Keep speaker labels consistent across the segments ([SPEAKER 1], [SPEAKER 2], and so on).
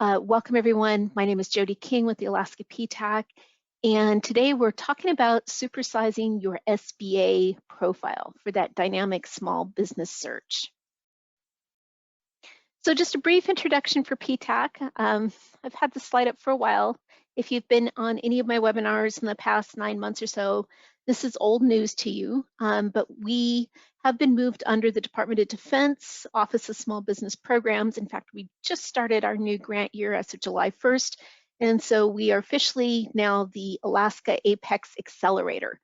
[SPEAKER 1] Welcome everyone. My name is Jody King with the Alaska PTAC, and today we're talking about supersizing your SBA profile for that dynamic small business search. So just a brief introduction for PTAC. I've had this slide up for a while. If you've been on any of my webinars in the past 9 months or so, this is old news to you, but we have been moved under the Department of Defense Office of Small Business Programs. In fact, we just started our new grant year as of July 1st, and so we are officially now the Alaska Apex Accelerator.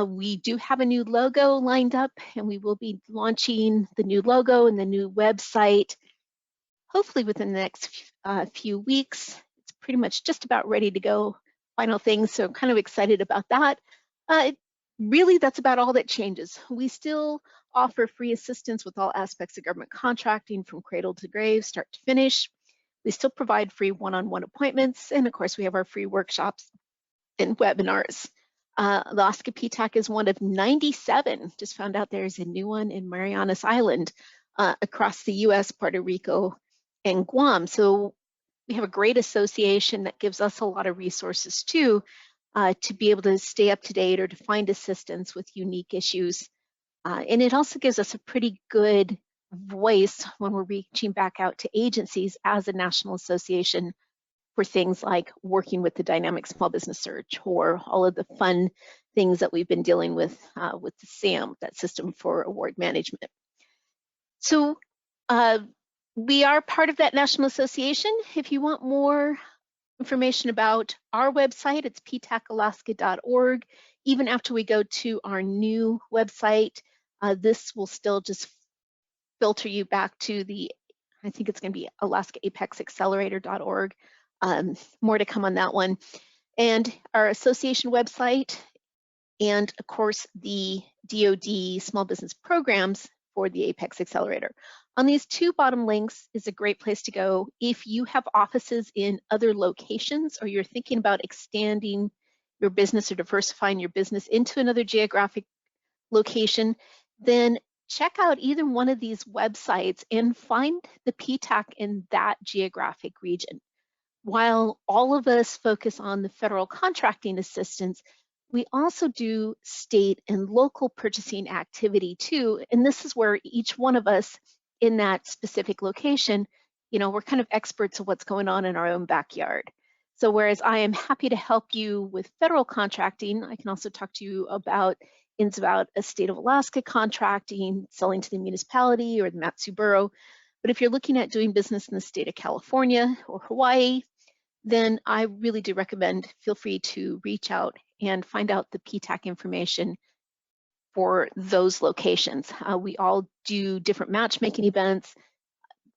[SPEAKER 1] We do have a new logo lined up, and we will be launching the new logo and the new website hopefully within the next few weeks. It's pretty much just about ready to go, final things, so I'm kind of excited about that. Really, that's about all that changes. We still offer free assistance with all aspects of government contracting from cradle to grave, start to finish. We still provide free one-on-one appointments, and of course, we have our free workshops and webinars. Alaska PTAC is one of 97. Just found out there's a new one in Marianas Island across the US, Puerto Rico, and Guam. So we have a great association that gives us a lot of resources too, to be able to stay up to date or to find assistance with unique issues. And it also gives us a pretty good voice when we're reaching back out to agencies as a national association for things like working with the dynamic small business search or all of the fun things that we've been dealing with the SAM, that system for award management. So we are part of that national association. If you want more information about our website, it's ptacalaska.org. Even after we go to our new website, this will still just filter you back to the, I think it's going to be alaskaapexaccelerator.org. More to come on that one. And our association website, and of course the DoD small business programs for the Apex Accelerator. On these two bottom links is a great place to go if you have offices in other locations or you're thinking about expanding your business or diversifying your business into another geographic location. Then check out either one of these websites and find the PTAC in that geographic region. While all of us focus on the federal contracting assistance, we also do state and local purchasing activity too. And this is where each one of us in that specific location, you know, we're kind of experts of what's going on in our own backyard. So whereas I am happy to help you with federal contracting, I can also talk to you about ins about a state of Alaska contracting, selling to the municipality or the Mat-Su Borough. But if you're looking at doing business in the state of California or Hawaii, then I really do recommend feel free to reach out and find out the PTAC information for those locations. We all do different matchmaking events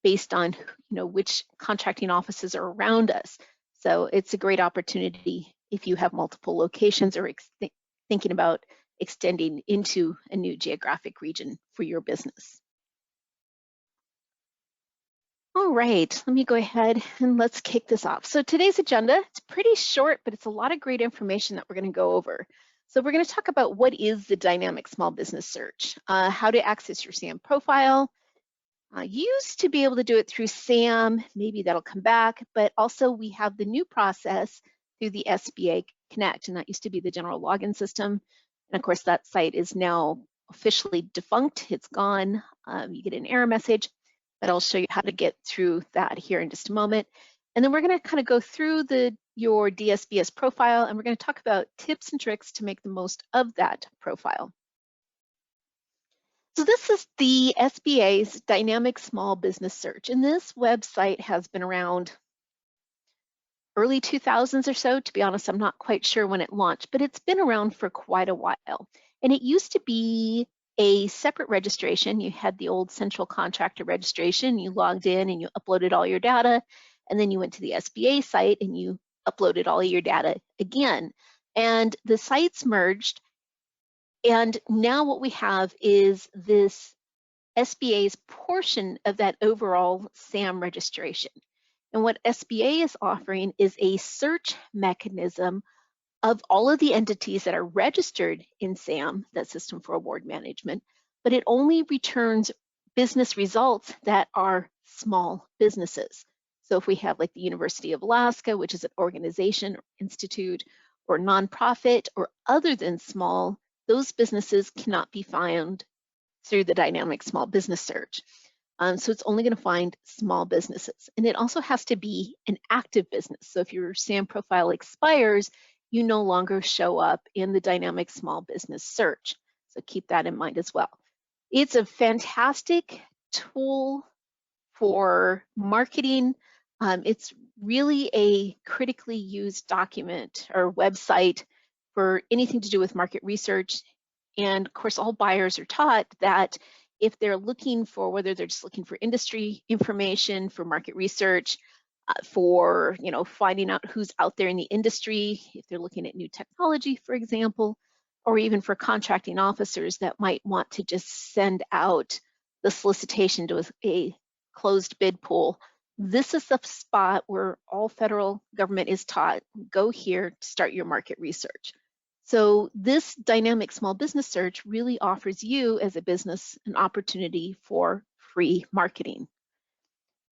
[SPEAKER 1] based on, you know, which contracting offices are around us. So it's a great opportunity if you have multiple locations or thinking about extending into a new geographic region for your business. All right, let me go ahead and let's kick this off. So today's agenda, it's pretty short, but it's a lot of great information that we're going to go over. So we're going to talk about what is the dynamic small business search, how to access your SAM profile. You used to be able to do it through SAM, maybe that'll come back, but also we have the new process through the SBA Connect, and that used to be the general login system. And of course, that site is now officially defunct. It's gone. You get an error message, but I'll show you how to get through that here in just a moment. And then we're going to kind of go through your DSBS profile, and we're going to talk about tips and tricks to make the most of that profile. So this is the SBA's Dynamic Small Business Search, and this website has been around early 2000s or so. To be honest, I'm not quite sure when it launched, but it's been around for quite a while. And it used to be a separate registration. You had the old central contractor registration, you logged in and you uploaded all your data, and then you went to the SBA site and you uploaded all your data again. And the sites merged, and now what we have is this SBA's portion of that overall SAM registration. And what SBA is offering is a search mechanism of all of the entities that are registered in SAM, that system for award management, but it only returns business results that are small businesses. So if we have like the University of Alaska, which is an organization or institute or nonprofit or other than small, those businesses cannot be found through the dynamic small business search. So it's only going to find small businesses. And it also has to be an active business. So if your SAM profile expires, you no longer show up in the dynamic small business search. So keep that in mind as well. It's a fantastic tool for marketing. It's really a critically used document or website for anything to do with market research. And of course, all buyers are taught that if they're looking for, whether they're just looking for industry information, for market research, for finding out who's out there in the industry, if they're looking at new technology, for example, or even for contracting officers that might want to just send out the solicitation to a closed bid pool, this is the spot where all federal government is taught, go here to start your market research. So this dynamic small business search really offers you as a business an opportunity for free marketing.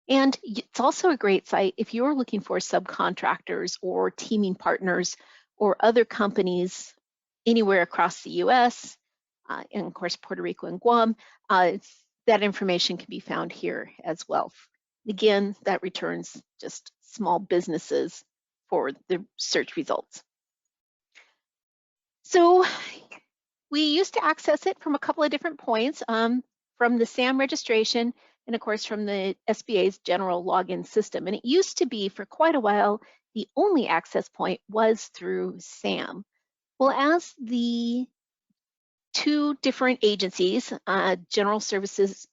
[SPEAKER 1] And it's also a great site if you're looking for subcontractors or teaming partners or other companies anywhere across the US, and of course Puerto Rico and Guam. That information can be found here as well. Again, that returns just small businesses for the search results. So we used to access it from a couple of different points, from the SAM registration and of course from the SBA's general login system. And it used to be for quite a while, the only access point was through SAM. Well, as the two different agencies, General Services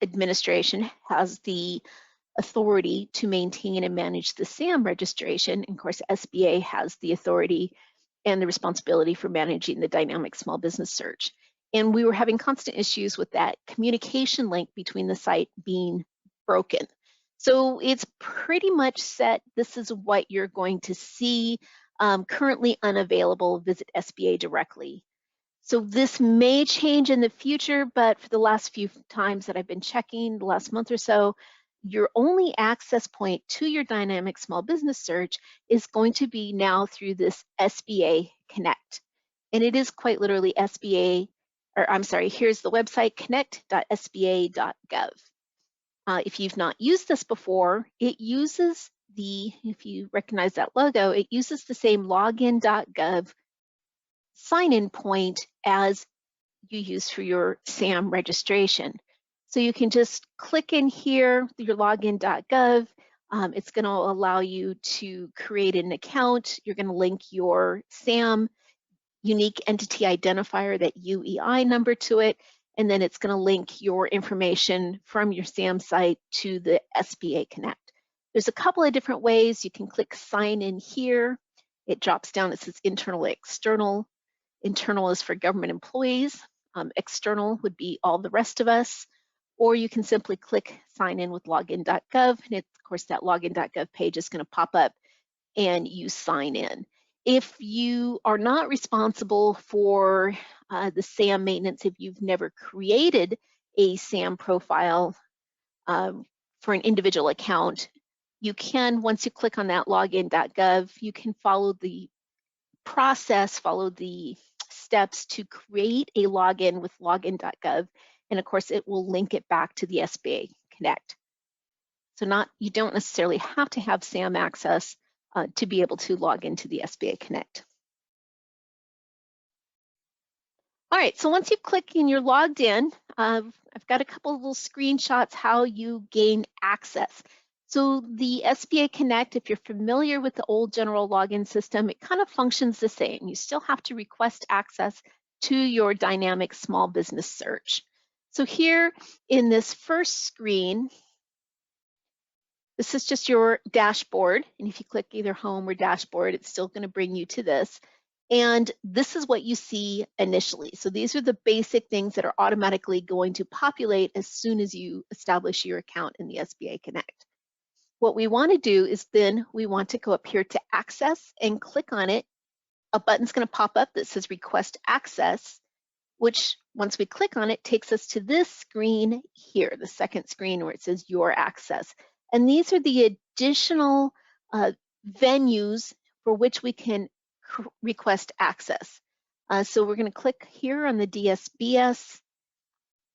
[SPEAKER 1] Administration has the authority to maintain and manage the SAM registration. And of course, SBA has the authority and the responsibility for managing the dynamic small business search. And we were having constant issues with that communication link between the site being broken. So it's pretty much set. This is what you're going to see. Currently unavailable, visit SBA directly. So this may change in the future, but for the last few times that I've been checking, the last month or so, your only access point to your dynamic small business search is going to be now through this SBA Connect. And it is quite literally SBA, or I'm sorry, here's the website, connect.sba.gov. If you've not used this before, it uses if you recognize that logo, it uses the same login.gov sign-in point as you use for your SAM registration. So you can just click in here, your login.gov. It's going to allow you to create an account. You're going to link your SAM unique entity identifier, that UEI number, to it, and then it's going to link your information from your SAM site to the SBA Connect. There's a couple of different ways. You can click sign in here. It drops down, it says internal, external. Internal is for government employees. External would be all the rest of us. Or you can simply click sign in with login.gov. And of course, that login.gov page is going to pop up and you sign in. If you are not responsible for the SAM maintenance, if you've never created a SAM profile for an individual account, you can, once you click on that login.gov, you can follow the process, follow the steps to create a login with login.gov. And of course, it will link it back to the SBA Connect. So you don't necessarily have to have SAM access to be able to log into the SBA Connect. All right, so once you click and you're logged in, I've got a couple of little screenshots how you gain access. So the SBA Connect, if you're familiar with the old general login system, it kind of functions the same. You still have to request access to your dynamic small business search. So here in this first screen, this is just your dashboard. And if you click either home or dashboard, it's still going to bring you to this. And this is what you see initially. So these are the basic things that are automatically going to populate as soon as you establish your account in the SBA Connect. What we want to do is then we want to go up here to access and click on it. A button's going to pop up that says request access, which once we click on it takes us to this screen here, the second screen where it says your access. And these are the additional venues for which we can request access. So we're going to click here on the DSBS.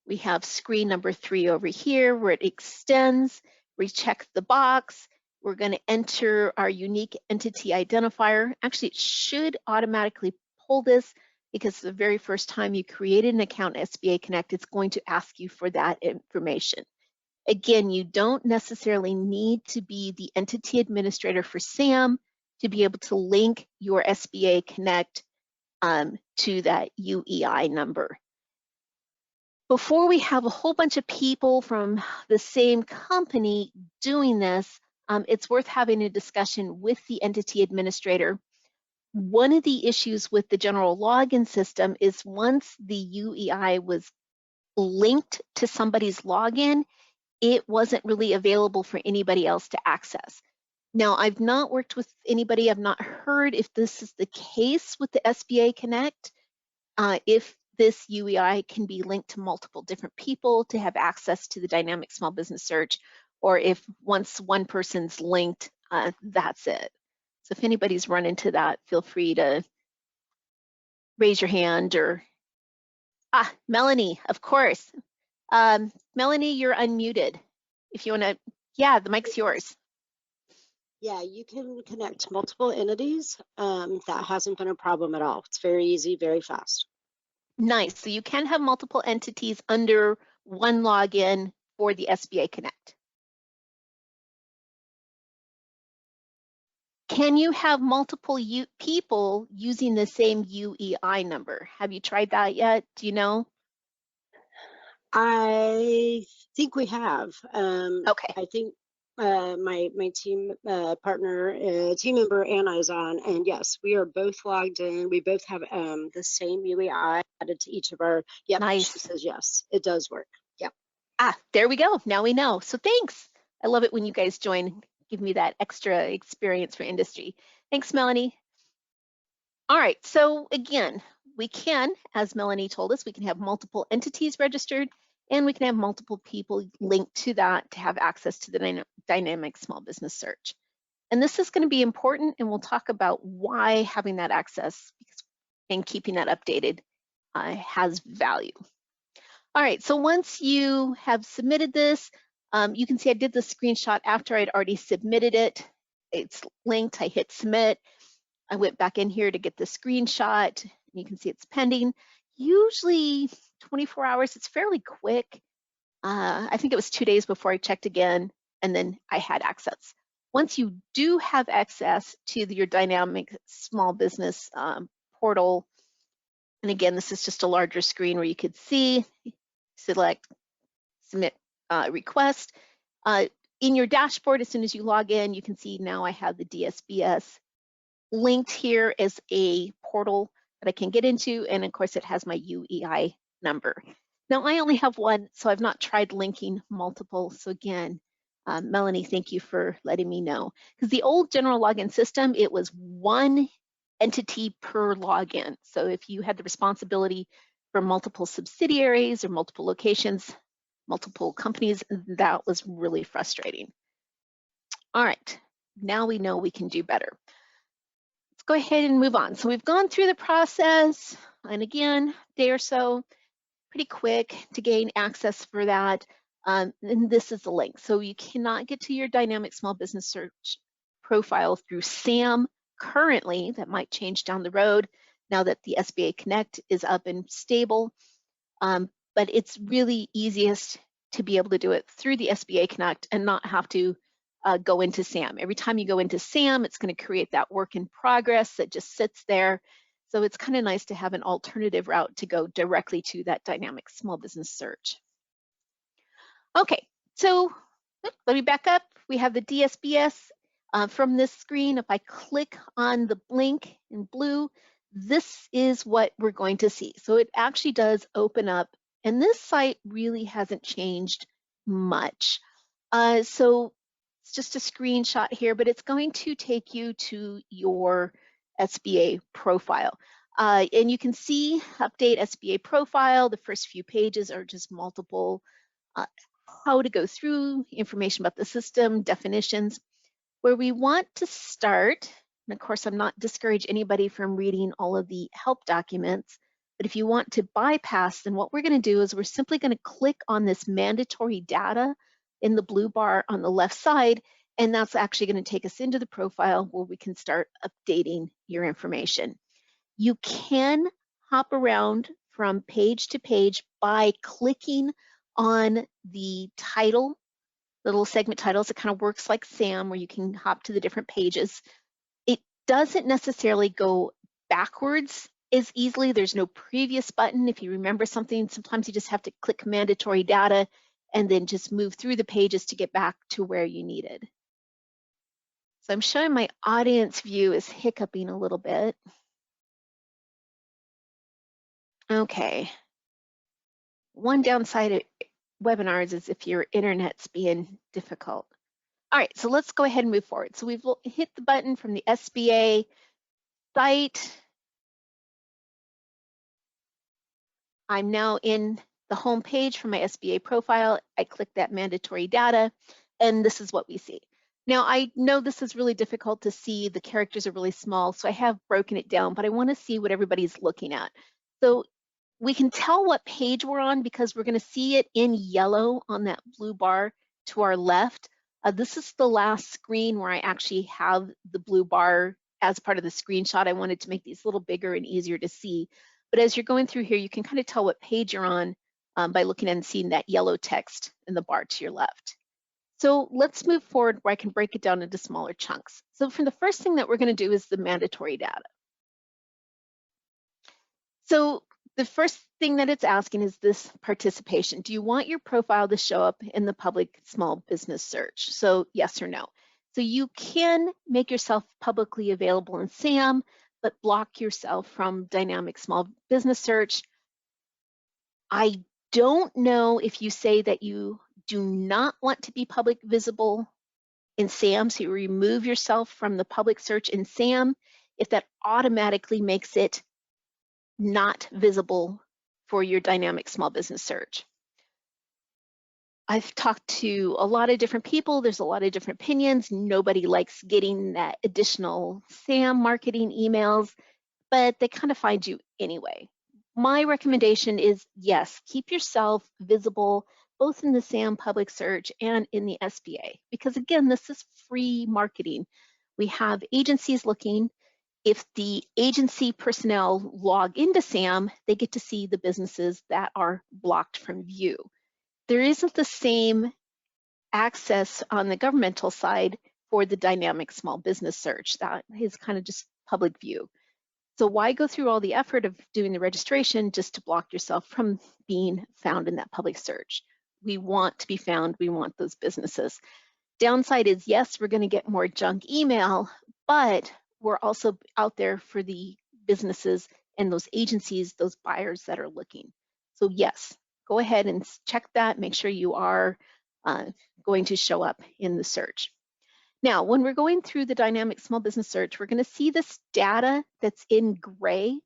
[SPEAKER 1] We have screen number 3 over here where it extends. We check the box. We're going to enter our unique entity identifier. Actually, it should automatically pull this because the very first time you created an account in SBA Connect, it's going to ask you for that information. Again, you don't necessarily need to be the entity administrator for SAM to be able to link your SBA Connect to that UEI number. Before we have a whole bunch of people from the same company doing this, it's worth having a discussion with the entity administrator. One of the issues with the general login system is once the UEI was linked to somebody's login, it wasn't really available for anybody else to access. Now, I've not worked with anybody, I've not heard if this is the case with the SBA Connect, if this UEI can be linked to multiple different people to have access to the dynamic small business search, or if once one person's linked, that's it. So if anybody's run into that, feel free to raise your hand or, Melanie, of course. Melanie, you're unmuted. If you wanna, yeah, the mic's yours.
[SPEAKER 2] Yeah, you can connect multiple entities. That hasn't been a problem at all. It's very easy, very fast.
[SPEAKER 1] Nice. So you can have multiple entities under one login for the SBA Connect. Can you have multiple people using the same UEI number? Have you tried that yet? Do you know?
[SPEAKER 2] I think we have.
[SPEAKER 1] Okay.
[SPEAKER 2] I think my team partner, team member Anna is on, and yes, we are both logged in. We both have the same UEI added to each of our. Yep,
[SPEAKER 1] nice.
[SPEAKER 2] She says yes, it does work. Yep.
[SPEAKER 1] There we go. Now we know. So thanks. I love it when you guys join. Give me that extra experience for industry. Thanks, Melanie. All right. So again, we can, as Melanie told us, we can have multiple entities registered, and we can have multiple people linked to that to have access to the dynamic small business search. And this is going to be important, and we'll talk about why having that access and keeping that updated has value. All right, so once you have submitted this, you can see I did the screenshot after I'd already submitted it. It's linked, I hit submit. I went back in here to get the screenshot, and you can see it's pending. Usually 24 hours, it's fairly quick. I think it was 2 days before I checked again, and then I had access. Once you do have access to your dynamic small business portal, and again, this is just a larger screen where you could see, select, submit request. In your dashboard, as soon as you log in, you can see now I have the DSBS linked here as a portal that I can get into, and of course it has my UEI number. Now I only have one, so I've not tried linking multiple. So again, Melanie, thank you for letting me know. Because the old general login system, it was one entity per login. So if you had the responsibility for multiple subsidiaries or multiple locations, multiple companies, that was really frustrating. All right, now we know we can do better. Let's go ahead and move on. So we've gone through the process, and again, day or so, pretty quick to gain access for that. And this is the link. So you cannot get to your dynamic small business search profile through SAM currently. That might change down the road now that the SBA Connect is up and stable. But it's really easiest to be able to do it through the SBA Connect and not have to go into SAM. Every time you go into SAM, it's going to create that work in progress that just sits there. So it's kind of nice to have an alternative route to go directly to that dynamic small business search. Okay, so let me back up. We have the DSBS from this screen. If I click on the blink in blue, this is what we're going to see. So it actually does open up, and this site really hasn't changed much. So it's just a screenshot here, but it's going to take you to your SBA profile. And you can see update SBA profile. The first few pages are just multiple how to go through, information about the system, definitions. Where we want to start, and of course, I'm not discourage anybody from reading all of the help documents, but if you want to bypass, then what we're going to do is we're simply going to click on this mandatory data in the blue bar on the left side, and that's actually going to take us into the profile where we can start updating your information. You can hop around from page to page by clicking on the title, little segment titles. It kind of works like SAM, where you can hop to the different pages. It doesn't necessarily go backwards as easily. There's no previous button. If you remember something, sometimes you just have to click mandatory data and then just move through the pages to get back to where you needed. So I'm showing my audience view is hiccuping a little bit. Okay. One downside of webinars is if your internet's being difficult. All right, so let's go ahead and move forward. So we've hit the button from the SBA site. I'm now in the home page for my SBA profile. I click that mandatory data, and this is what we see. Now, I know this is really difficult to see. The characters are really small, so I have broken it down, but I want to see what everybody's looking at. So we can tell what page we're on because we're going to see it in yellow on that blue bar to our left. This is the last screen where I actually have the blue bar as part of the screenshot. I wanted to make these a little bigger and easier to see. But as you're going through here, you can kind of tell what page you're on by looking and seeing that yellow text in the bar to your left. So let's move forward where I can break it down into smaller chunks. So for the first thing that we're going to do is the mandatory data. So the first thing that it's asking is this participation. Do you want your profile to show up in the public small business search? So yes or no. So you can make yourself publicly available in SAM, but block yourself from dynamic small business search. I don't know if you say that you do not want to be public visible in SAM, so you remove yourself from the public search in SAM, if that automatically makes it not visible for your dynamic small business search. I've talked to a lot of different people. There's a lot of different opinions. Nobody likes getting that additional SAM marketing emails, but they kind of find you anyway. My recommendation is, yes, keep yourself visible both in the SAM public search and in the SBA, because again, this is free marketing. We have agencies looking. If the agency personnel log into SAM, they get to see the businesses that are blocked from view. There isn't the same access on the governmental side for the dynamic small business search. That is kind of just public view. So why go through all the effort of doing the registration just to block yourself from being found in that public search? We want to be found. We want those businesses. Downside is, yes, we're going to get more junk email, but we're also out there for the businesses and those agencies, those buyers that are looking. So yes, go ahead and check that. Make sure you are going to show up in the search. Now, when we're going through the dynamic small business search, we're going to see this data that's in gray.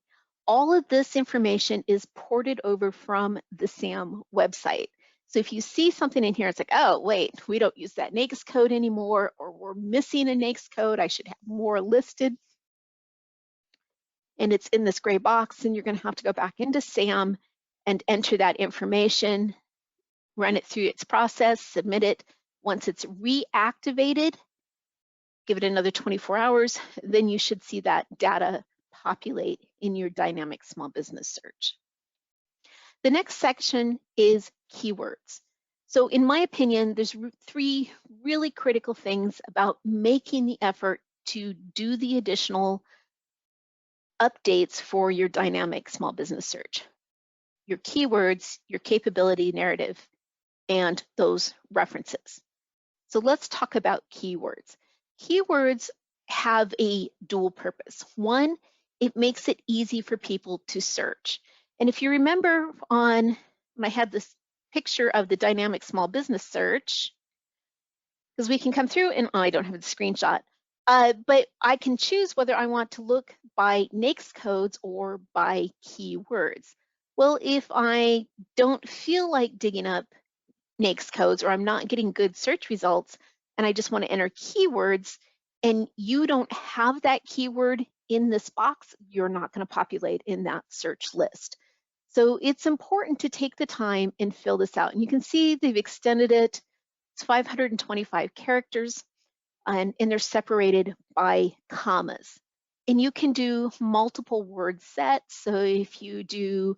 [SPEAKER 1] All of this information is ported over from the SAM website. So if you see something in here, it's like, oh, wait, we don't use that NAICS code anymore, or we're missing a NAICS code, I should have more listed. And it's in this gray box, and you're going to have to go back into SAM and enter that information, run it through its process, submit it. Once it's reactivated, give it another 24 hours, then you should see that data populate in your dynamic small business search. The next section is keywords. So in my opinion, there's three really critical things about making the effort to do the additional updates for your dynamic small business search. Your keywords, your capability narrative, and those references. So let's talk about keywords. Keywords have a dual purpose. One, it makes it easy for people to search. And if you remember when I had this picture of the dynamic small business search, because we can come through and I don't have the screenshot, but I can choose whether I want to look by NAICS codes or by keywords. Well, if I don't feel like digging up NAICS codes, or I'm not getting good search results and I just want to enter keywords, and you don't have that keyword in this box, you're not going to populate in that search list. So it's important to take the time and fill this out. And you can see they've extended it. It's 525 characters, and they're separated by commas. And you can do multiple word sets. So if you do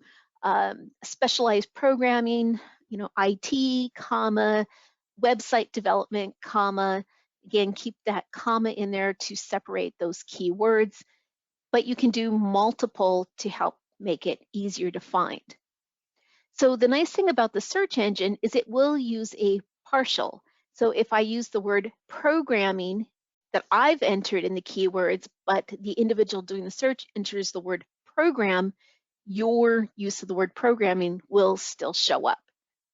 [SPEAKER 1] specialized programming, you know, IT, comma, website development, comma, again, keep that comma in there to separate those keywords, but you can do multiple to help make it easier to find. So the nice thing about the search engine is it will use a partial. So if I use the word programming that I've entered in the keywords, but the individual doing the search enters the word program, your use of the word programming will still show up.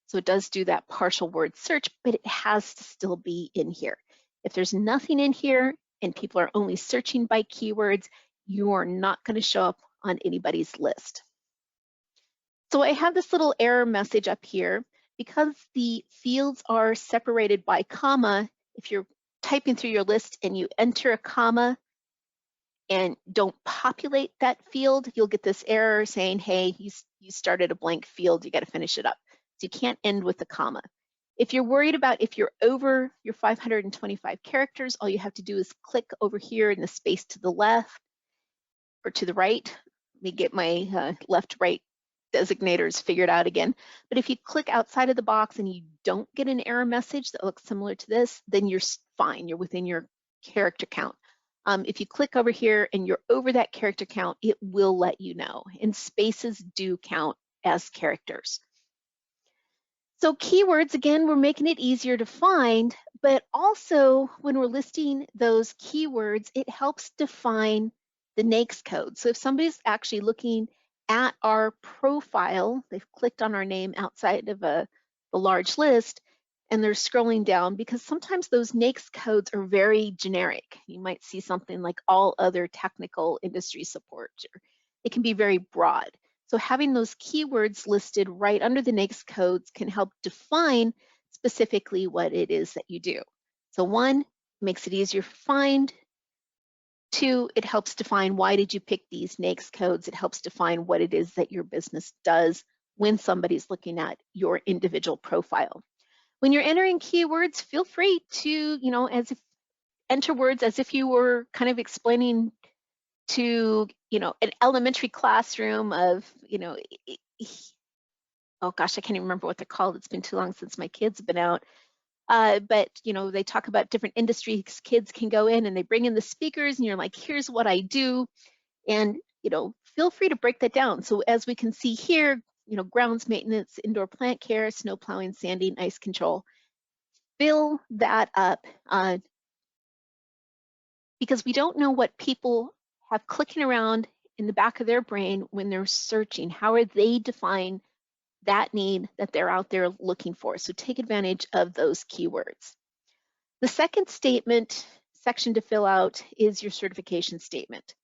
[SPEAKER 1] So it does do that partial word search, but it has to still be in here. If there's nothing in here and people are only searching by keywords, you are not going to show up on anybody's list. So I have this little error message up here. Because the fields are separated by comma, if you're typing through your list and you enter a comma and don't populate that field, you'll get this error saying, hey, you started a blank field, you got to finish it up. So you can't end with a comma. If you're worried about if you're over your 525 characters, all you have to do is click over here in the space to the left or to the right. Let me get my left-right designators figured out again. But if you click outside of the box and you don't get an error message that looks similar to this, then you're fine. You're within your character count. If you click over here and you're over that character count, it will let you know. And spaces do count as characters. So keywords, again, we're making it easier to find, but also when we're listing those keywords, it helps define the NAICS code. So if somebody's actually looking at our profile, they've clicked on our name outside of the large list, and they're scrolling down, because sometimes those NAICS codes are very generic. You might see something like all other technical industry support, or it can be very broad. So having those keywords listed right under the NAICS codes can help define specifically what it is that you do. So one, makes it easier to find. Two, it helps define why did you pick these NAICS codes. It helps define what it is that your business does when somebody's looking at your individual profile. When you're entering keywords, feel free to, enter words as if you were kind of explaining to, an elementary classroom of, oh gosh, I can't even remember what they're called. It's been too long since my kids have been out. But they talk about different industries. Kids can go in and they bring in the speakers and you're like, here's what I do. And, feel free to break that down. So as we can see here, grounds maintenance, indoor plant care, snow plowing, sanding, ice control. Fill that up because we don't know what people have clicking around in the back of their brain when they're searching. How are they define that need that they're out there looking for? So take advantage of those keywords. The second section to fill out is your certification statement.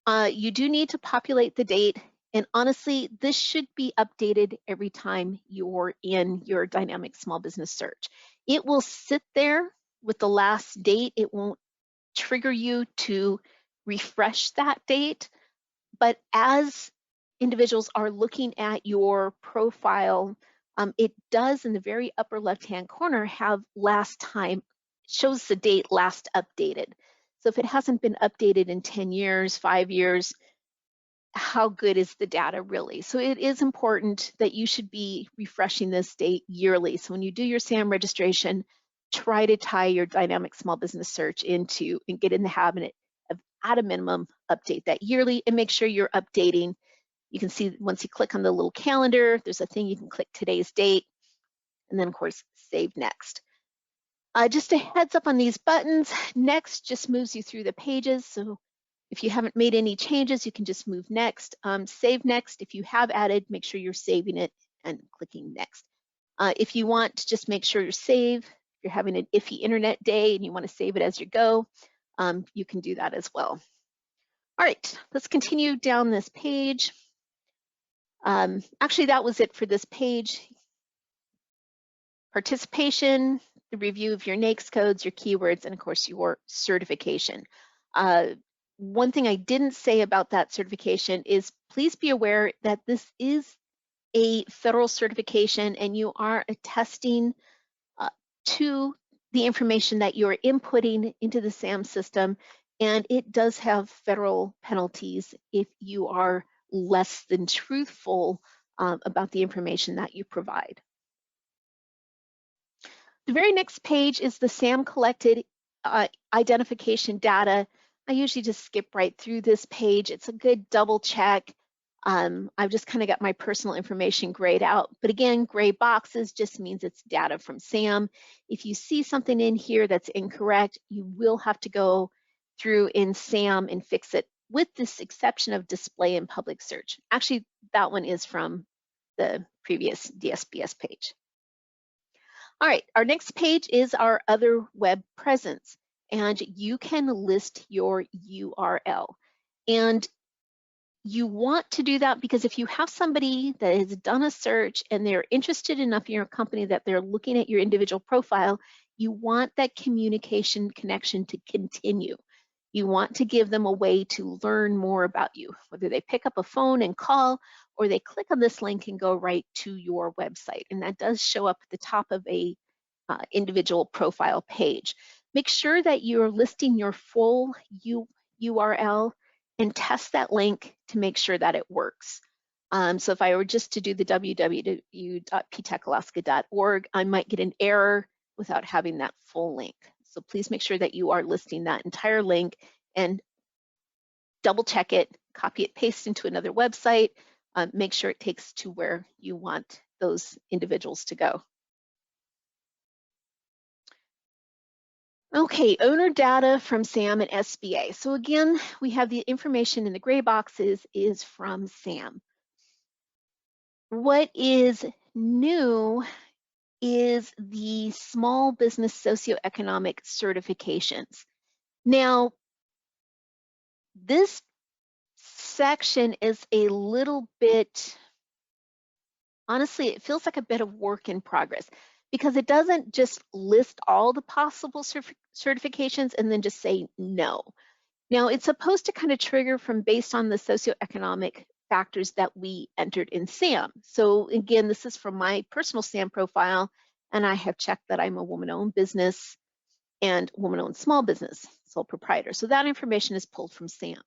[SPEAKER 1] You do need to populate the date, and honestly, this should be updated every time you're in your dynamic small business search. It will sit there with the last date. It won't trigger you to refresh that date, but as individuals are looking at your profile, it does in the very upper left-hand corner have last time, shows the date last updated. So if it hasn't been updated in 10 years, 5 years, how good is the data really? So it is important that you should be refreshing this date yearly. So when you do your SAM registration, try to tie your dynamic small business search into and get in the habit of, at a minimum, update that yearly and make sure you're updating. You can see once you click on the little calendar, there's a thing you can click today's date, and then of course, save next. Just a heads up on these buttons, next just moves you through the pages. So if you haven't made any changes, you can just move next. Save next. If you have added, make sure you're saving it and clicking next. If you want to just make sure you're saved, if you're having an iffy internet day and you want to save it as you go, you can do that as well. All right, let's continue down this page. Actually, that was it for this page. participation, the review of your NAICS codes, your keywords, and of course your certification. One thing I didn't say about that certification is please be aware that this is a federal certification and you are attesting to the information that you're inputting into the SAM system, and it does have federal penalties if you are less than truthful about the information that you provide. The very next page is the SAM collected identification data. I usually just skip right through this page. It's a good double check. I've just kind of got my personal information grayed out. But again, gray boxes just means it's data from SAM. If you see something in here that's incorrect, you will have to go through in SAM and fix it, with this exception of display and public search. Actually, that one is from the previous DSBS page. All right, our next page is our other web presence, and you can list your URL. And you want to do that because if you have somebody that has done a search and they're interested enough in your company that they're looking at your individual profile, you want that communication connection to continue. You want to give them a way to learn more about you, whether they pick up a phone and call or they click on this link and go right to your website. And that does show up at the top of a individual profile page. Make sure that you're listing your full URL and test that link to make sure that it works. So if I were just to do the www.ptechalaska.org, I might get an error without having that full link. So please make sure that you are listing that entire link and double check it, copy it, paste into another website, make sure it takes to where you want those individuals to go. Okay, owner data from SAM and SBA. So again, we have the information in the gray boxes is from SAM. What is new is the small business socioeconomic certifications. Now, this section is a little bit, honestly, it feels like a bit of work in progress because it doesn't just list all the possible certifications and then just say no. Now, it's supposed to kind of trigger from based on the socioeconomic factors that we entered in SAM. So again, this is from my personal SAM profile, and I have checked that I'm a woman-owned business and woman-owned small business, sole proprietor. So that information is pulled from SAM.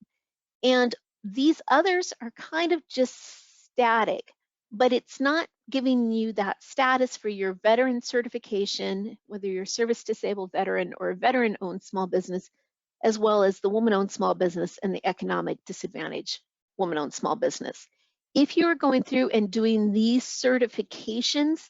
[SPEAKER 1] And these others are kind of just static, but it's not giving you that status for your veteran certification, whether you're a service-disabled veteran or a veteran-owned small business, as well as the woman-owned small business and the economic disadvantaged woman-owned small business. If you're going through and doing these certifications,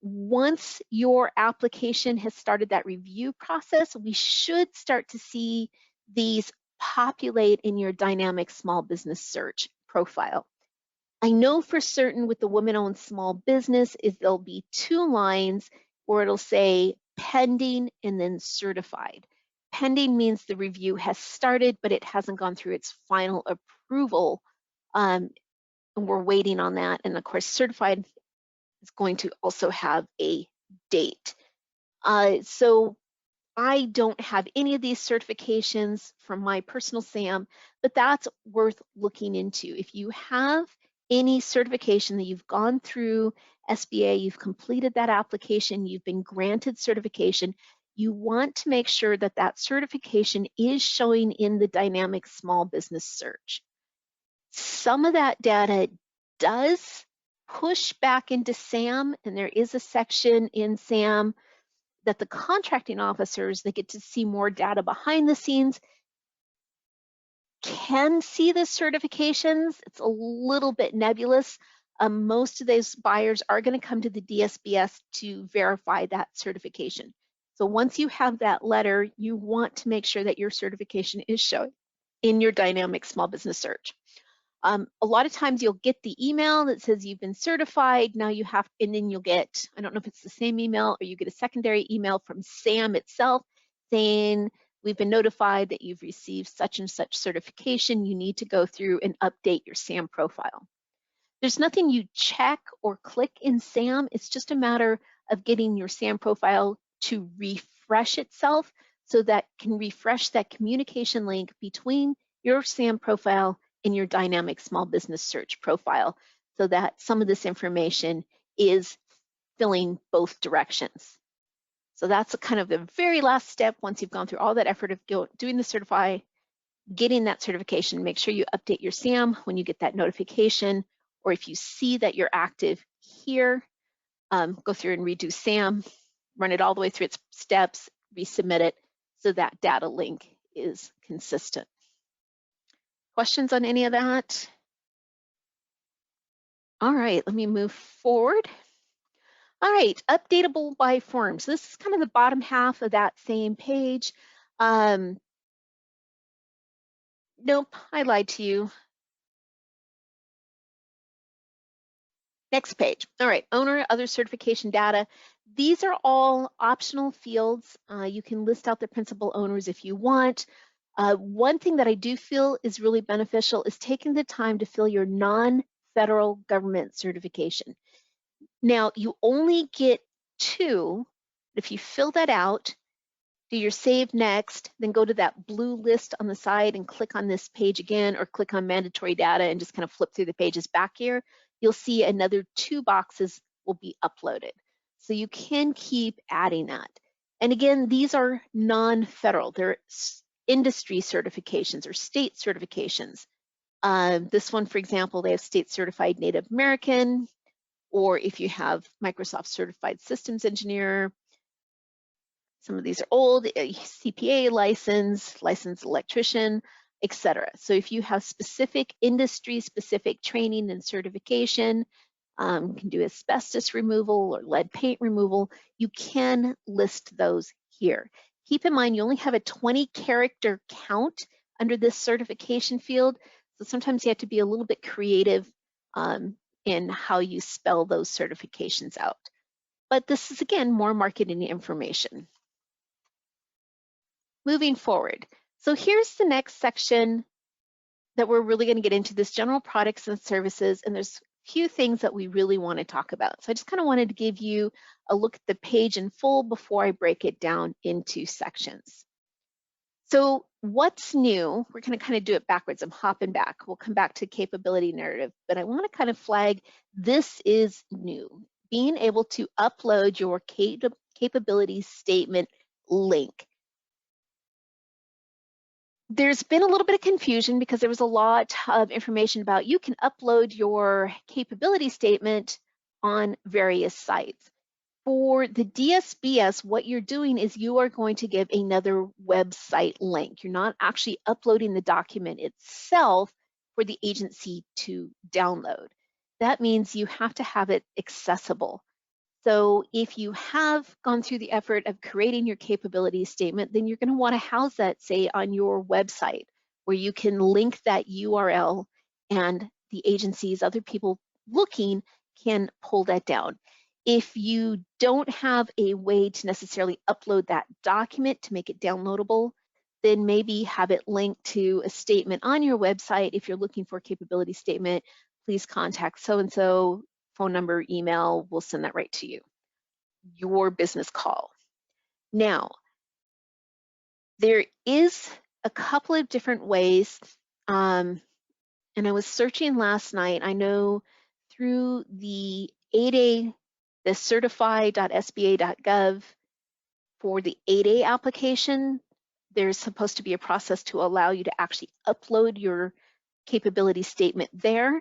[SPEAKER 1] once your application has started that review process, we should start to see these populate in your dynamic small business search profile. I know for certain with the women-owned small business is there'll be 2 lines where it'll say pending and then certified. Pending means the review has started, but it hasn't gone through its final approval. And we're waiting on that. And of course, certified is going to also have a date. So I don't have any of these certifications from my personal SAM, but that's worth looking into. If you have any certification that you've gone through SBA, you've completed that application, you've been granted certification, you want to make sure that that certification is showing in the dynamic small business search. Some of that data does push back into SAM, and there is a section in SAM that the contracting officers, they get to see more data behind the scenes, can see the certifications. It's a little bit nebulous. Most of those buyers are going to come to the DSBS to verify that certification. So once you have that letter, you want to make sure that your certification is showing in your dynamic small business search. A lot of times you'll get the email that says you've been certified. Now you have, and then you'll get, I don't know if it's the same email or you get a secondary email from SAM itself saying, we've been notified that you've received such and such certification. You need to go through and update your SAM profile. There's nothing you check or click in SAM. It's just a matter of getting your SAM profile to refresh itself, so that can refresh that communication link between your SAM profile and your dynamic small business search profile, so that some of this information is filling both directions. So that's kind of the very last step. Once you've gone through all that effort of doing the certify, getting that certification, make sure you update your SAM when you get that notification, or if you see that you're active here, go through and redo SAM, run it all the way through its steps, resubmit it, so that data link is consistent. Questions on any of that? All right, let me move forward. All right, updatable by forms. This is kind of the bottom half of that same page. Nope, I lied to you. Next page. All right, owner, other certification data. These are all optional fields. You can list out the principal owners if you want. One thing that I do feel is really beneficial is taking the time to fill your non-federal government certification. Now, you only get 2. If you fill that out, do your save next, then go to that blue list on the side and click on this page again, or click on mandatory data and just kind of flip through the pages back here, you'll see another 2 boxes will be uploaded. So you can keep adding that. And again, these are non-federal. They're industry certifications or state certifications. This one, for example, they have state certified Native American, or if you have Microsoft certified systems engineer. Some of these are old, CPA license, licensed electrician, etc. So if you have specific industry-specific training and certification, you can do asbestos removal or lead paint removal, you can list those here. Keep in mind, you only have a 20-character count under this certification field, so sometimes you have to be a little bit creative in how you spell those certifications out. But this is, again, more marketing information. Moving forward, so here's the next section that we're really going to get into, this general products and services, and there's a few things that we really want to talk about. So I just kind of wanted to give you a look at the page in full before I break it down into sections. So what's new? We're going to kind of do it backwards. I'm hopping back. We'll come back to capability narrative, but I want to kind of flag this is new. Being able to upload your capability statement link. There's been a little bit of confusion because there was a lot of information about you can upload your capability statement on various sites. For the DSBS, what you're doing is you are going to give another website link. You're not actually uploading the document itself for the agency to download. That means you have to have it accessible. So if you have gone through the effort of creating your capability statement, then you're going to want to house that, say, on your website, where you can link that URL and the agencies, other people looking, can pull that down. If you don't have a way to necessarily upload that document to make it downloadable, then maybe have it linked to a statement on your website. If you're looking for a capability statement, please contact so-and-so, phone number, email, we'll send that right to you. Your business call. Now, there is a couple of different ways, and I was searching last night. I know through the 8A, the certify.sba.gov for the 8A application, there's supposed to be a process to allow you to actually upload your capability statement there,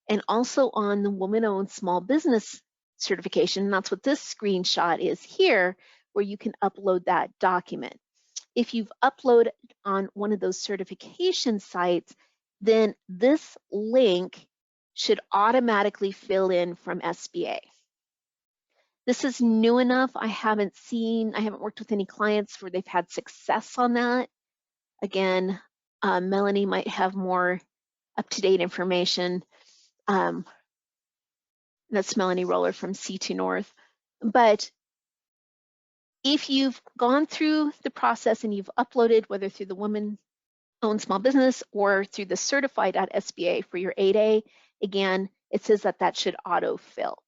[SPEAKER 1] and also on the woman-owned small business certification. And that's what this screenshot is here, where you can upload that document. If you've uploaded on one of those certification sites, then this link should automatically fill in from SBA. This is new enough. I haven't worked with any clients where they've had success on that. Again, Melanie might have more up-to-date information. That's Melanie Roller from C2 North. But if you've gone through the process and you've uploaded, whether through the woman-owned small business or through the certified.sba for your 8A, again, it says that that should auto-fill.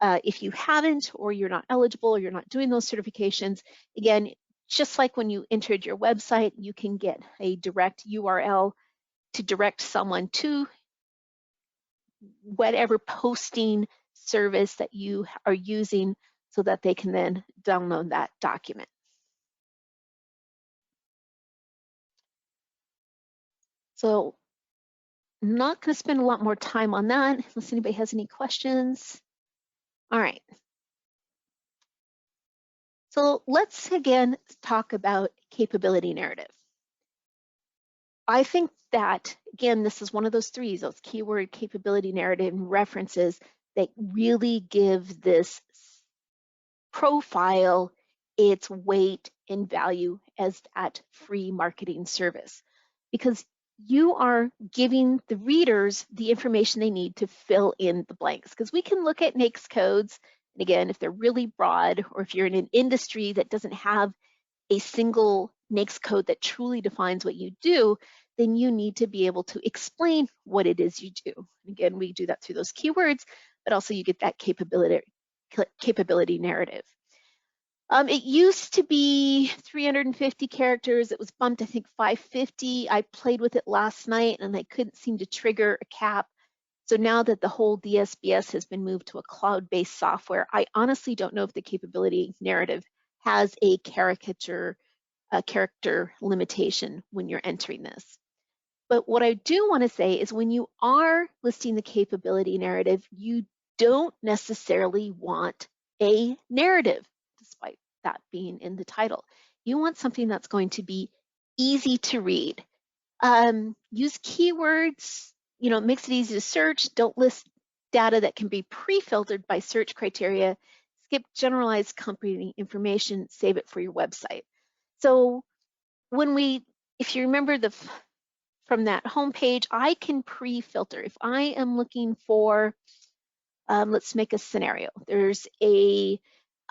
[SPEAKER 1] If you haven't, or you're not eligible, or you're not doing those certifications, again, just like when you entered your website, you can get a direct URL to direct someone to whatever posting service that you are using so that they can then download that document. So I'm not going to spend a lot more time on that unless anybody has any questions. All right. So let's again talk about capability narrative. I think that, again, this is one of those threes, those keyword, capability narrative, and references that really give this profile its weight and value as that free marketing service, because you are giving the readers the information they need to fill in the blanks. Because we can look at NAICS codes, and again, if they're really broad, or if you're in an industry that doesn't have a single NAICS code that truly defines what you do, then you need to be able to explain what it is you do. Again, we do that through those keywords, but also you get that capability narrative. It used to be 350 characters. It was bumped, I think, 550. I played with it last night and I couldn't seem to trigger a cap. So now that the whole DSBS has been moved to a cloud-based software, I honestly don't know if the capability narrative has a character limitation when you're entering this. But what I do want to say is when you are listing the capability narrative, you don't necessarily want a narrative, despite that being in the title. You want something that's going to be easy to read. Use keywords, it makes it easy to search. Don't list data that can be pre-filtered by search criteria. Skip generalized company information, save it for your website. So if you remember from that homepage, I can pre-filter. If I am looking for, let's make a scenario. There's a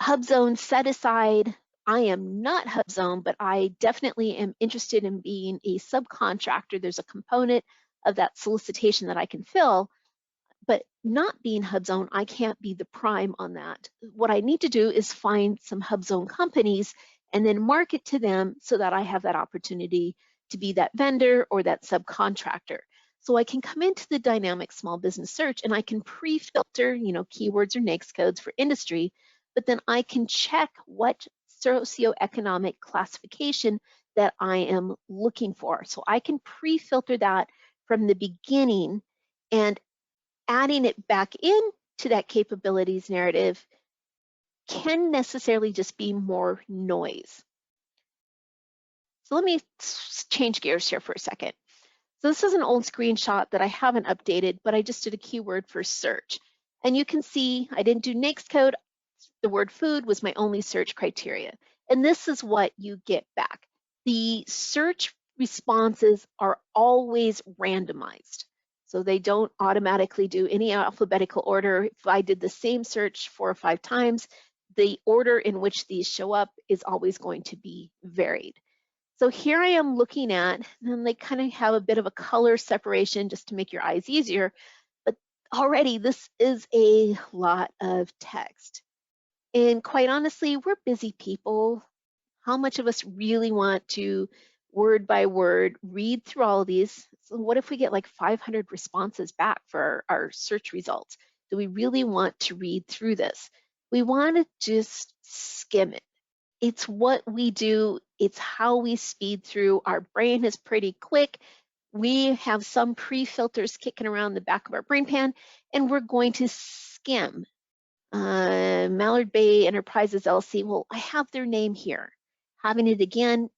[SPEAKER 1] HubZone set aside. I am not HubZone, but I definitely am interested in being a subcontractor. There's a component of that solicitation that I can fill, but not being HubZone, I can't be the prime on that. What I need to do is find some HubZone companies and then market to them so that I have that opportunity to be that vendor or that subcontractor. So I can come into the dynamic small business search and I can pre-filter, keywords or NAICS codes for industry, but then I can check what socioeconomic classification that I am looking for. So I can pre-filter that from the beginning, and adding it back into that capabilities narrative can necessarily just be more noise. So let me change gears here for a second. So this is an old screenshot that I haven't updated, but I just did a keyword for search. And you can see I didn't do NAICS code. The word food was my only search criteria. And this is what you get back. The search responses are always randomized. So they don't automatically do any alphabetical order. If I did the same search 4 or 5 times, the order in which these show up is always going to be varied. So here I am looking at, and they kind of have a bit of a color separation just to make your eyes easier, but already this is a lot of text. And quite honestly, we're busy people. How much of us really want to word by word read through all of these? So what if we get like 500 responses back for our search results? Do we really want to read through this? We want to just skim it. It's what we do. It's how we speed through. Our brain is pretty quick. We have some pre-filters kicking around the back of our brain pan, and we're going to skim. Mallard Bay Enterprises LLC, well, I have their name here. Having it again,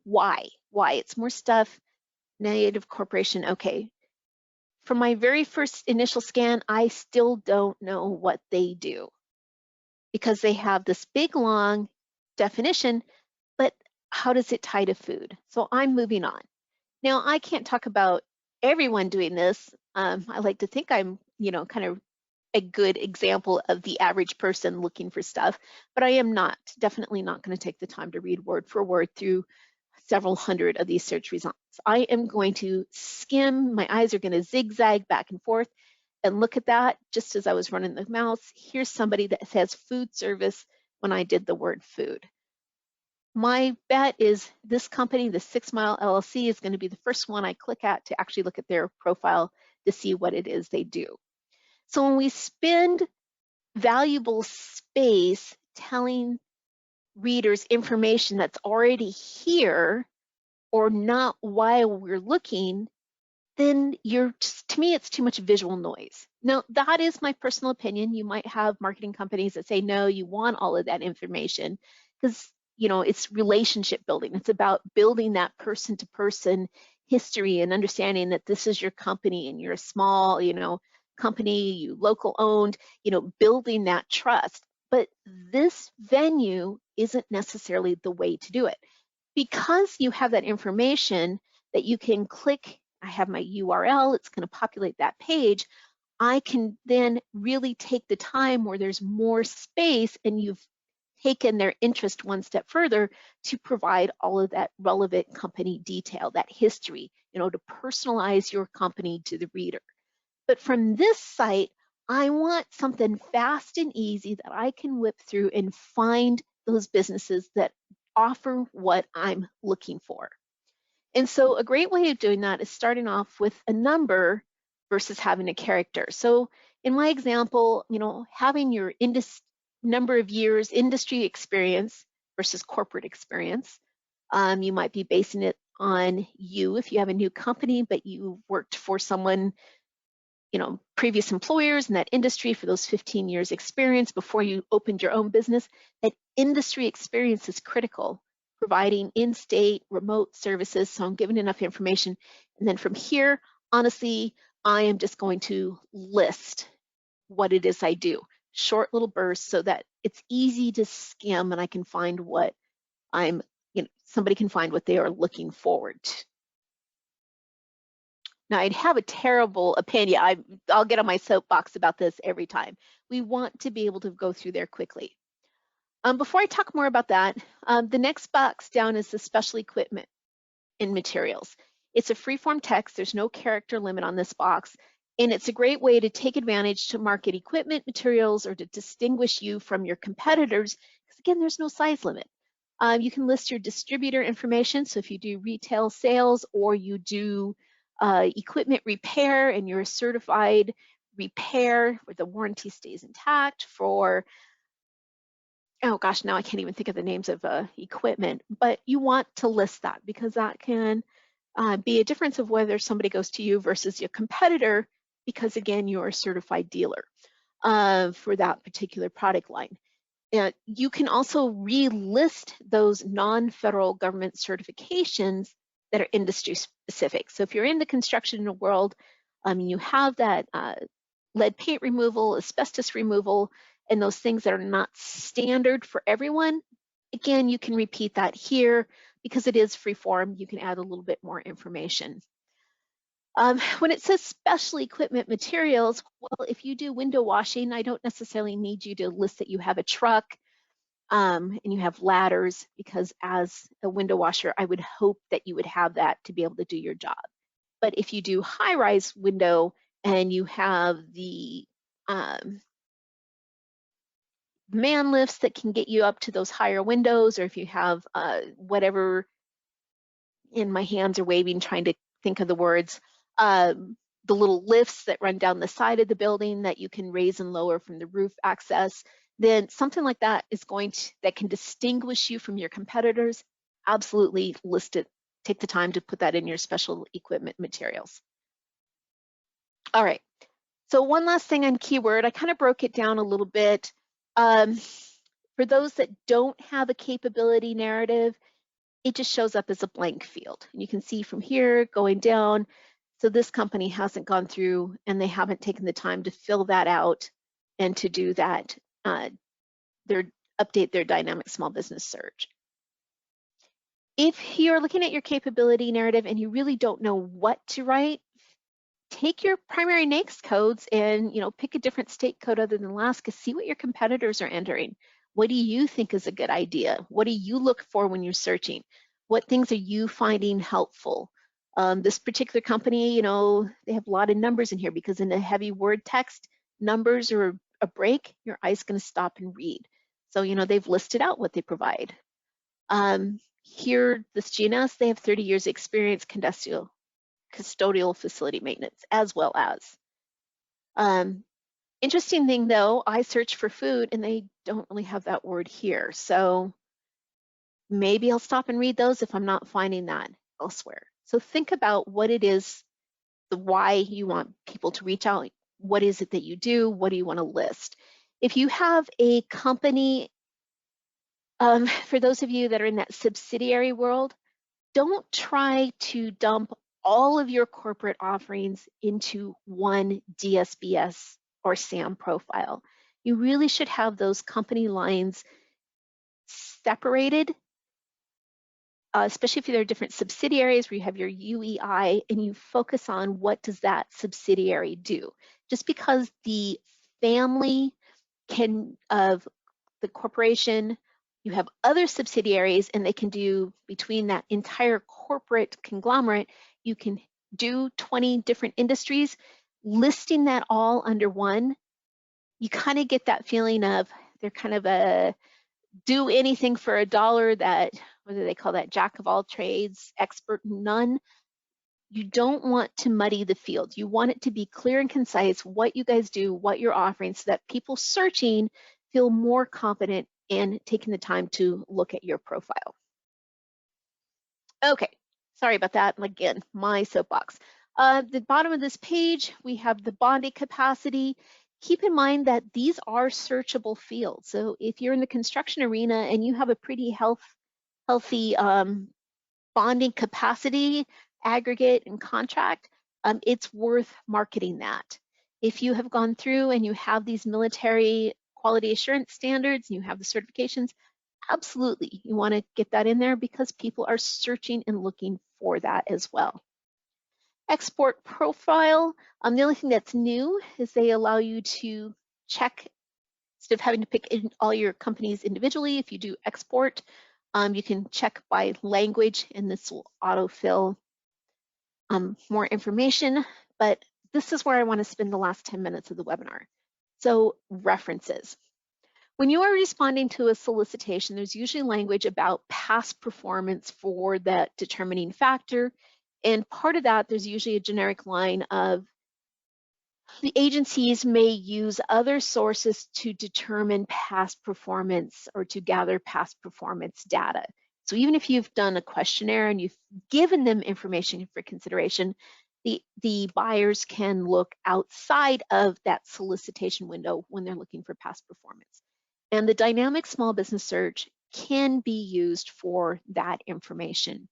[SPEAKER 1] why? Why? It's more stuff. Native Corporation, okay. From my very first initial scan, I still don't know what they do because they have this big, long definition, but how does it tie to food? So I'm moving on. Now, I can't talk about everyone doing this. I like to think I'm, kind of a good example of the average person looking for stuff, but I am definitely not going to take the time to read word for word through several hundred of these search results. I am going to skim, my eyes are going to zigzag back and forth and look at that, just as I was running the mouse, here's somebody that says food service when I did the word food. My bet is this company, the 6 Mile LLC, is going to be the first one I click at to actually look at their profile to see what it is they do. So when we spend valuable space telling readers information that's already here or not while we're looking, then to me, it's too much visual noise. Now, that is my personal opinion. You might have marketing companies that say, no, you want all of that information because, it's relationship building. It's about building that person-to-person history and understanding that this is your company and you're a small, company, you local owned, building that trust. But this venue isn't necessarily the way to do it. Because you have that information that you can click, I have my URL, it's going to populate that page. I can then really take the time where there's more space and you've taken their interest one step further to provide all of that relevant company detail, that history, to personalize your company to the reader. But from this site, I want something fast and easy that I can whip through and find those businesses that offer what I'm looking for. And so a great way of doing that is starting off with a number versus having a character. So in my example, having your number of years industry experience versus corporate experience. You might be basing it on you if you have a new company, but you worked for someone, previous employers in that industry for those 15 years experience before you opened your own business. That industry experience is critical, providing in-state remote services. So I'm giving enough information. And then from here, honestly, I am just going to list what it is I do. Short little bursts so that it's easy to skim and I can find what somebody can find what they are looking forward to. Now, I'd have a terrible opinion. I'll get on my soapbox about this every time. We want to be able to go through there quickly. Before I talk more about that, the next box down is the special equipment and materials. It's a free-form text. There's no character limit on this box. And it's a great way to take advantage to market equipment, materials, or to distinguish you from your competitors. Because again, there's no size limit. You can list your distributor information. So if you do retail sales or you do equipment repair and you're a certified repair where the warranty stays intact for, oh gosh, now I can't even think of the names of equipment, but you want to list that because that can be a difference of whether somebody goes to you versus your competitor because again, you're a certified dealer for that particular product line. You can also relist those non-federal government certifications that are industry specific. So if you're in the construction world, you have that lead paint removal, asbestos removal, and those things that are not standard for everyone. Again, you can repeat that here because it is free form. You can add a little bit more information. When it says special equipment materials, well, if you do window washing, I don't necessarily need you to list that you have a truck and you have ladders because as a window washer, I would hope that you would have that to be able to do your job. But if you do high-rise window and you have the man lifts that can get you up to those higher windows, or if you have whatever, in my hands are waving trying to think of the words, the little lifts that run down the side of the building that you can raise and lower from the roof access, then something like that is that can distinguish you from your competitors. Absolutely list it. Take the time to put that in your special equipment materials. All right, so one last thing on keyword, I kind of broke it down a little bit. For those that don't have a capability narrative, it just shows up as a blank field. And you can see from here going down, so this company hasn't gone through and they haven't taken the time to fill that out and to do that, update their dynamic small business search. If you're looking at your capability narrative and you really don't know what to write, take your primary NAICS codes and pick a different state code other than Alaska, see what your competitors are entering. What do you think is a good idea? What do you look for when you're searching? What things are you finding helpful? This particular company, you know, they have a lot of numbers in here because in a heavy word text, numbers or a break, your eye's going to stop and read. So, you know, they've listed out what they provide. Here, this GNS, they have 30 years experience custodial facility maintenance, as well as. Interesting thing though, I search for food and they don't really have that word here. So maybe I'll stop and read those if I'm not finding that elsewhere. So think about what it is, the why you want people to reach out. What is it that you do? What do you want to list? If you have a company, for those of you that are in that subsidiary world, don't try to dump all of your corporate offerings into one DSBS or SAM profile. You really should have those company lines separated, especially if there are different subsidiaries where you have your UEI and you focus on what does that subsidiary do. Just because the family of the corporation, you have other subsidiaries and they can do between that entire corporate conglomerate, you can do 20 different industries. Listing that all under one, you kind of get that feeling of they're kind of a do anything for a dollar, that, what do they call that, jack of all trades, expert in none. You don't want to muddy the field. You want it to be clear and concise what you guys do, what you're offering, so that people searching feel more confident in taking the time to look at your profile. Okay, sorry about that. Again, my soapbox. The bottom of this page, we have the bonding capacity. Keep in mind that these are searchable fields. So if you're in the construction arena and you have a pretty healthy bonding capacity, aggregate and contract, it's worth marketing that. If you have gone through and you have these military quality assurance standards, and you have the certifications, absolutely, you want to get that in there because people are searching and looking for that as well. Export profile, the only thing that's new is they allow you to check, instead of having to pick in all your companies individually, if you do export, you can check by language and this will autofill more information, but this is where I want to spend the last 10 minutes of the webinar. So references. When you are responding to a solicitation, there's usually language about past performance for that determining factor. And part of that, there's usually a generic line of the agencies may use other sources to determine past performance or to gather past performance data. So even if you've done a questionnaire and you've given them information for consideration, the buyers can look outside of that solicitation window when they're looking for past performance. And the dynamic small business search can be used for that information.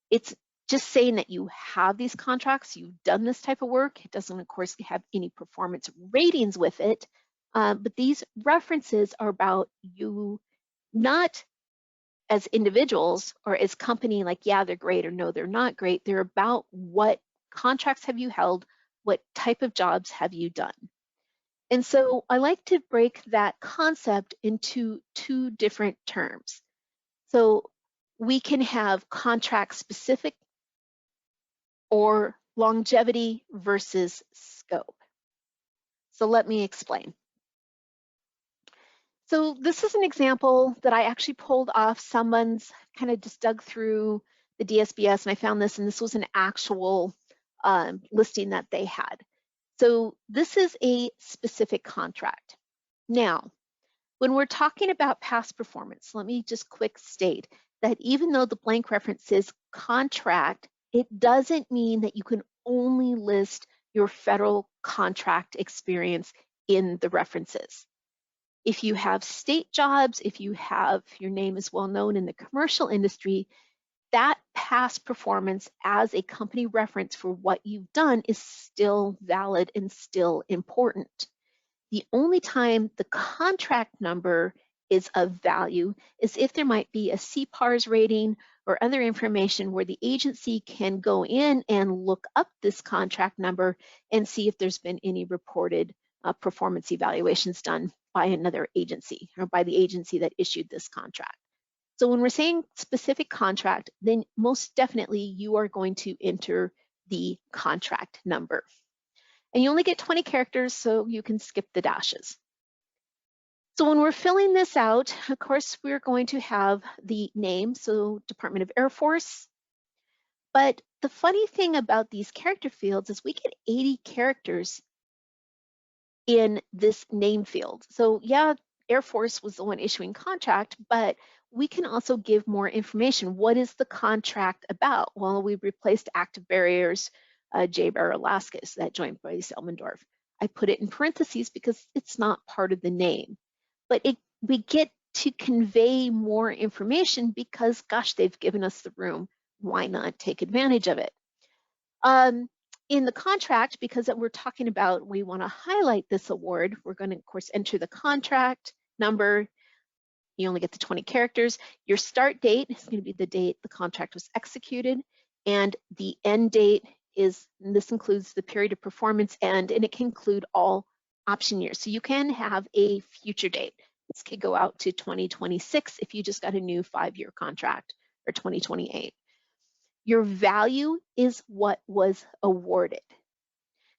[SPEAKER 1] It's just saying that you have these contracts, you've done this type of work. It doesn't, of course, have any performance ratings with it, but these references are about you, not as individuals or as company, like, yeah, they're great or no, they're not great. They're about what contracts have you held, what type of jobs have you done. And so I like to break that concept into two different terms. So we can have contract specific or longevity versus scope. So let me explain. So this is an example that I actually pulled off someone's, kind of just dug through the DSBS and I found this, and this was an actual listing that they had. So this is a specific contract. Now, when we're talking about past performance, let me just quick state that even though the blank reference says contract, it doesn't mean that you can only list your federal contract experience in the references. If you have state jobs, if you have your name is well known in the commercial industry, that past performance as a company reference for what you've done is still valid and still important. The only time the contract number is of value is if there might be a CPARS rating or other information where the agency can go in and look up this contract number and see if there's been any reported performance evaluations done by another agency or by the agency that issued this contract. So when we're saying specific contract, then most definitely you are going to enter the contract number. And you only get 20 characters, so you can skip the dashes. So when we're filling this out, of course, we're going to have the name, so Department of Air Force. But the funny thing about these character fields is we get 80 characters in this name field. So yeah, Air Force was the one issuing contract, but we can also give more information. What is the contract about? Well, we replaced active barriers, J-Bear Alaska, so that joint base Elmendorf. I put it in parentheses because it's not part of the name, but we get to convey more information because, gosh, they've given us the room. Why not take advantage of it? In the contract, because we're talking about, we want to highlight this award, we're going to, of course, enter the contract number. You only get the 20 characters. Your start date is going to be the date the contract was executed, and the end date is, and this includes the period of performance end, and it can include all option years. So you can have a future date. This could go out to 2026 if you just got a new 5-year contract, or 2028. Your value is what was awarded.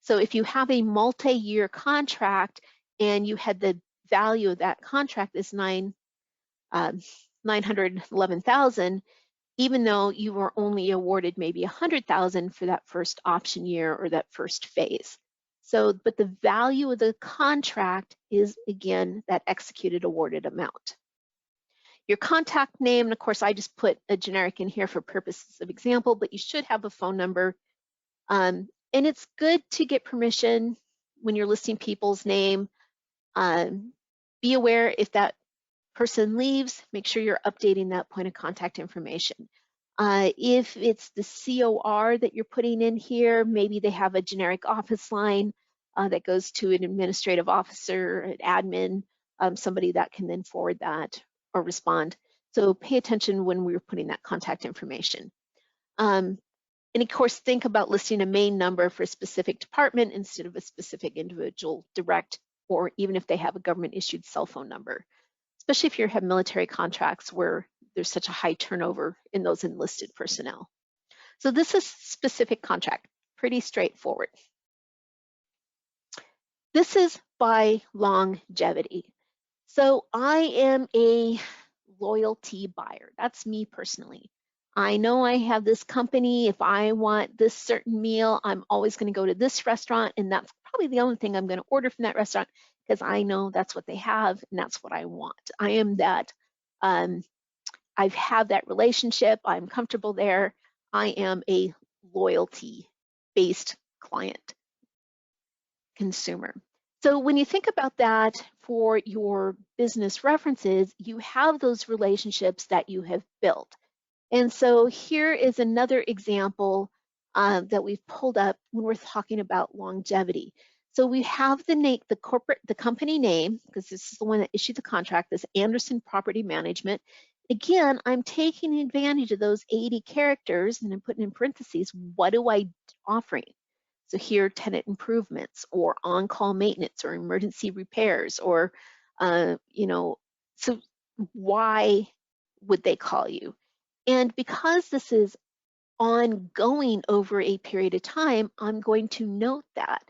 [SPEAKER 1] So if you have a multi-year contract and you had the value of that contract is 911,000, even though you were only awarded maybe 100,000 for that first option year or that first phase. So, but the value of the contract is, again, that executed awarded amount. Your contact name, and of course, I just put a generic in here for purposes of example, but you should have a phone number. And it's good to get permission when you're listing people's name. Be aware if that person leaves, make sure you're updating that point of contact information. If it's the COR that you're putting in here, maybe they have a generic office line that goes to an administrative officer, an admin, somebody that can then forward that or respond. So pay attention when we're putting that contact information. And of course, think about listing a main number for a specific department instead of a specific individual direct, or even if they have a government issued cell phone number, especially if you have military contracts where there's such a high turnover in those enlisted personnel. So this is specific contract, pretty straightforward. This is by longevity. So I am a loyalty buyer. That's me personally. I know I have this company. If I want this certain meal, I'm always going to go to this restaurant, and that's probably the only thing I'm going to order from that restaurant because I know that's what they have and that's what I want. I am that. I've had that relationship. I'm comfortable there. I am a loyalty-based client, consumer. So when you think about that for your business references, you have those relationships that you have built. And so here is another example that we've pulled up when we're talking about longevity. So we have the company name, because this is the one that issued the contract, this Anderson Property Management. Again, I'm taking advantage of those 80 characters and I'm putting in parentheses, what do I offering? So here, tenant improvements or on-call maintenance or emergency repairs or, so why would they call you? And because this is ongoing over a period of time, I'm going to note that.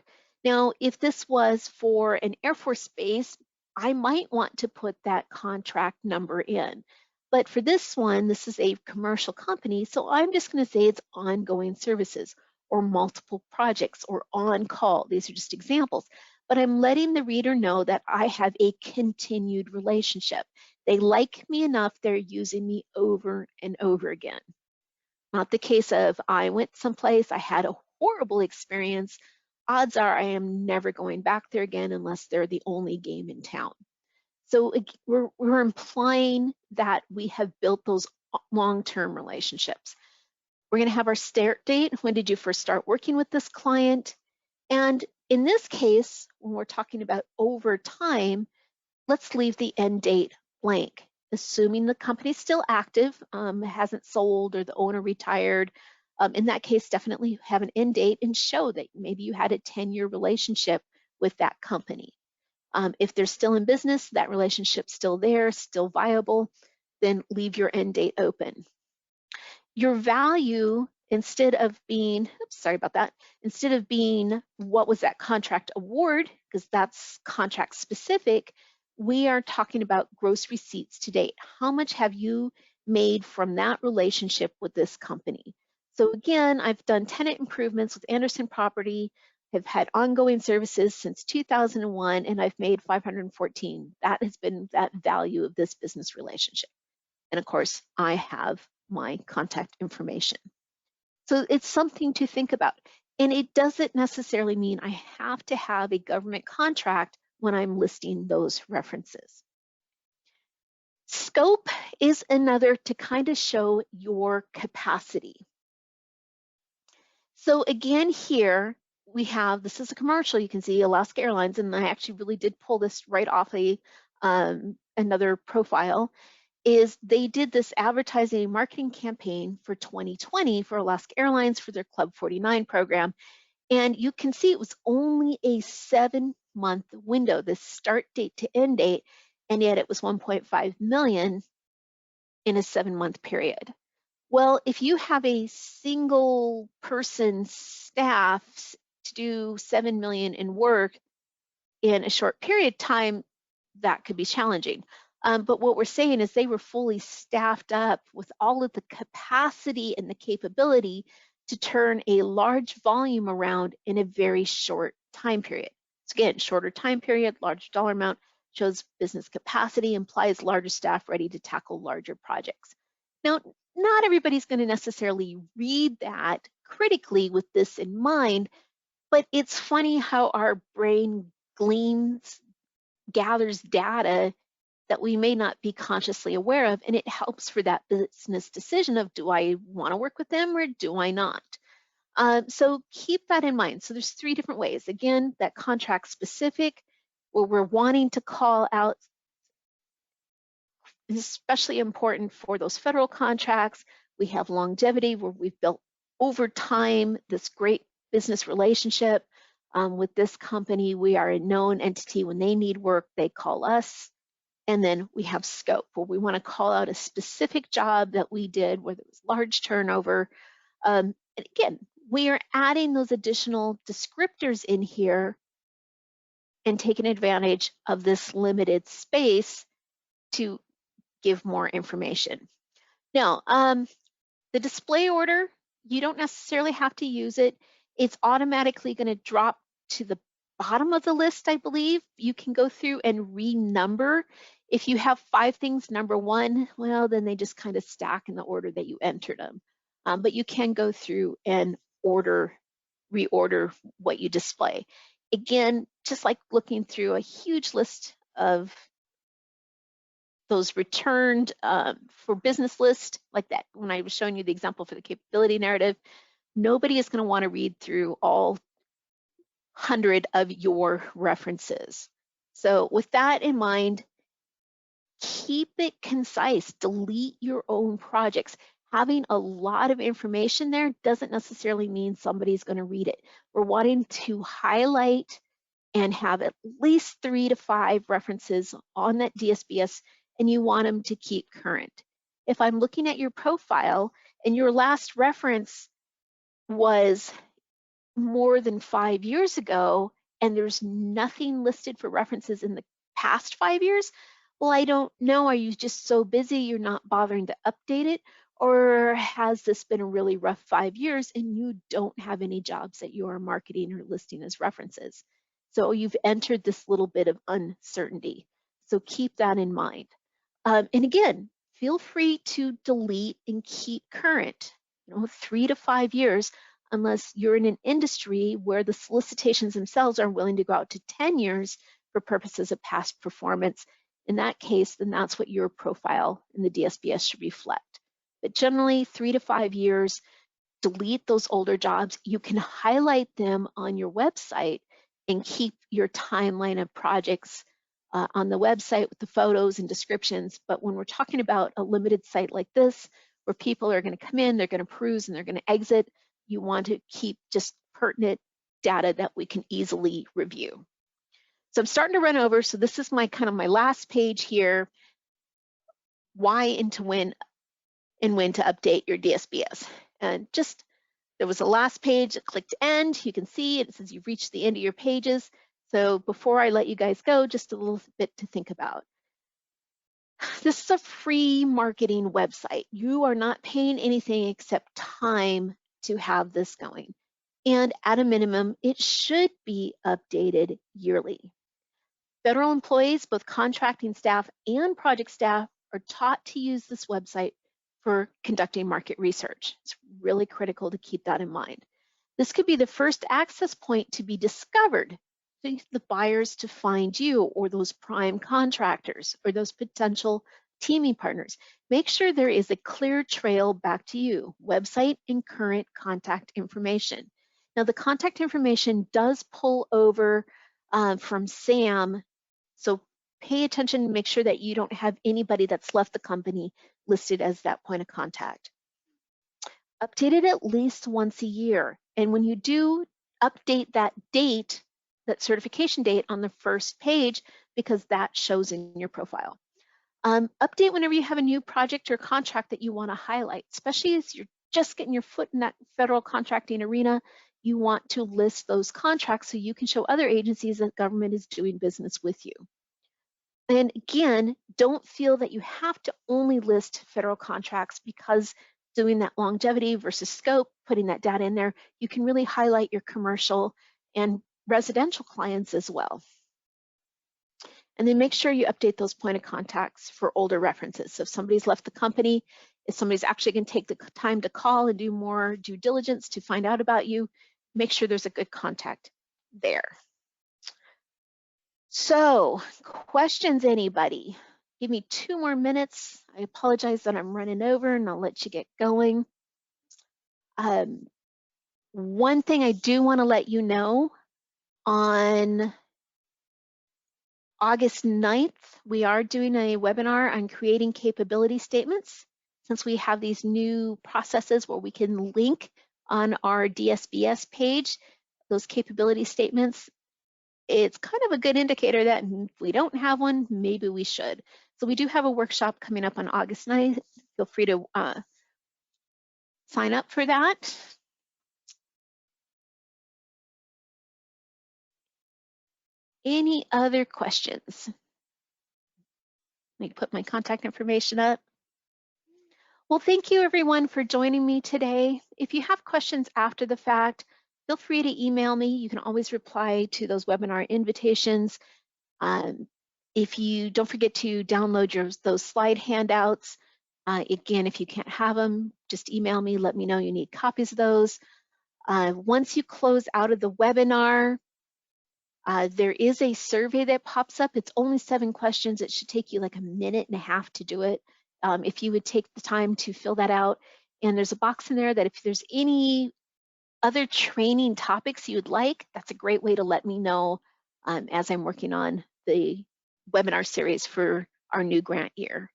[SPEAKER 1] Now, if this was for an Air Force base, I might want to put that contract number in. But for this one, this is a commercial company, so I'm just going to say it's ongoing services or multiple projects or on call. These are just examples. But I'm letting the reader know that I have a continued relationship. They like me enough, they're using me over and over again. Not the case of I went someplace, I had a horrible experience. Odds are I am never going back there again unless they're the only game in town. So we're implying that we have built those long-term relationships. We're going to have our start date. When did you first start working with this client? And in this case, when we're talking about over time, let's leave the end date blank. Assuming the company's still active, hasn't sold or the owner retired. In that case, definitely have an end date and show that maybe you had a 10-year relationship with that company. If they're still in business, that relationship's still there, still viable. then leave your end date open. Your value, instead of being, oops, sorry about that, instead of being what was that contract award, because that's contract specific, we are talking about gross receipts to date. How much have you made from that relationship with this company? So again, I've done tenant improvements with Anderson Property, have had ongoing services since 2001, and I've made 514. That has been that value of this business relationship. And of course, I have my contact information. So it's something to think about. And it doesn't necessarily mean I have to have a government contract when I'm listing those references. Scope is another to kind of show your capacity. So again, here we have, this is a commercial, you can see Alaska Airlines, and I actually really did pull this right off another profile, is they did this advertising and marketing campaign for 2020 for Alaska Airlines for their Club 49 program. And you can see it was only a 7-month window, this start date to end date, and yet it was 1.5 million in a 7-month period. Well, if you have a single person staff to do 7 million in work in a short period of time, that could be challenging. But what we're saying is they were fully staffed up with all of the capacity and the capability to turn a large volume around in a very short time period. So again, shorter time period, large dollar amount, shows business capacity, implies larger staff ready to tackle larger projects. Now, not everybody's going to necessarily read that critically with this in mind, but it's funny how our brain gathers data that we may not be consciously aware of, and it helps for that business decision of, do I want to work with them or do I not? So keep that in mind. So there's 3 different ways. Again, that contract specific, where we're wanting to call out, is especially important for those federal contracts. We have longevity, where we've built over time this great business relationship. With this company, we are a known entity. When they need work, they call us. And then we have scope, where we want to call out a specific job that we did where there was large turnover. And again, we are adding those additional descriptors in here and taking advantage of this limited space to give more information. Now, the display order, you don't necessarily have to use it. It's automatically going to drop to the bottom of the list, I believe. You can go through and renumber. If you have 5 things, number 1, well, then they just kind of stack in the order that you entered them. But you can go through and reorder what you display. Again, just like looking through a huge list of those returned for business list, like that, when I was showing you the example for the capability narrative, nobody is going to want to read through all 100 of your references. So with that in mind, keep it concise, delete your own projects. Having a lot of information there doesn't necessarily mean somebody's going to read it. We're wanting to highlight and have at least 3 to 5 references on that DSBS, and you want them to keep current. If I'm looking at your profile and your last reference was more than 5 years ago and there's nothing listed for references in the past 5 years, well, I don't know, are you just so busy you're not bothering to update it? Or has this been a really rough 5 years and you don't have any jobs that you are marketing or listing as references? So you've entered this little bit of uncertainty. So keep that in mind. And again, feel free to delete and keep current, 3 to 5 years, unless you're in an industry where the solicitations themselves are willing to go out to 10 years for purposes of past performance. In that case, then that's what your profile in the DSBS should reflect. But generally, 3 to 5 years, delete those older jobs. You can highlight them on your website and keep your timeline of projects on the website with the photos and descriptions. But when we're talking about a limited site like this, where people are going to come in, they're going to peruse, and they're going to exit, you want to keep just pertinent data that we can easily review. So I'm starting to run over. So this is my kind of my last page here. why and to when to update your DSBS. And just, there was a last page, I clicked end, you can see it says you've reached the end of your pages. So before I let you guys go, just a little bit to think about. This is a free marketing website. You are not paying anything except time to have this going. And at a minimum, it should be updated yearly. Federal employees, both contracting staff and project staff, are taught to use this website for conducting market research. It's really critical to keep that in mind. This could be the first access point to be discovered, so the buyers to find you, or those prime contractors, or those potential teaming partners. Make sure there is a clear trail back to you, website and current contact information. Now, the contact information does pull over from Sam, so pay attention and make sure that you don't have anybody that's left the company listed as that point of contact. Update it at least once a year. And when you do, update that date, that certification date on the first page, because that shows in your profile. Update whenever you have a new project or contract that you want to highlight, especially as you're just getting your foot in that federal contracting arena. You want to list those contracts so you can show other agencies that government is doing business with you. And again, don't feel that you have to only list federal contracts, because doing that longevity versus scope, putting that data in there, you can really highlight your commercial and residential clients as well. And then make sure you update those point of contacts for older references. So if somebody's left the company, if somebody's actually going to take the time to call and do more due diligence to find out about you, make sure there's a good contact there. So, questions, anybody? Give me 2 more minutes. I apologize that I'm running over, and I'll let you get going. One thing I do want to let you know, on August 9th, we are doing a webinar on creating capability statements. Since we have these new processes where we can link on our DSBS page, those capability statements, it's kind of a good indicator that if we don't have one, maybe we should. So we do have a workshop coming up on August 9th. Feel free to sign up for that. Any other questions? Let me put my contact information up. Well, thank you everyone for joining me today. If you have questions after the fact, feel free to email me. You can always reply to those webinar invitations. If you don't forget to download those slide handouts. Again, if you can't have them, just email me, let me know you need copies of those. Once you close out of the webinar, there is a survey that pops up. It's only 7 questions. It should take you like 1.5 minutes to do it. If you would take the time to fill that out. And there's a box in there that if there's any other training topics you'd like, that's a great way to let me know as I'm working on the webinar series for our new grant year.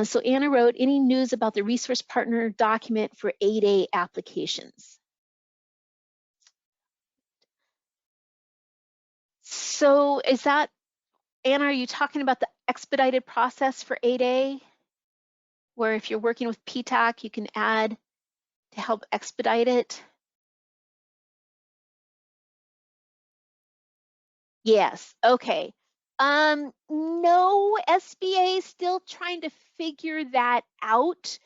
[SPEAKER 1] So Anna wrote, any news about the resource partner document for 8A applications? So is that, Anna, are you talking about the expedited process for 8A? Where if you're working with PTAC, you can add to help expedite it? Yes, okay. No, SBA is still trying to figure that out.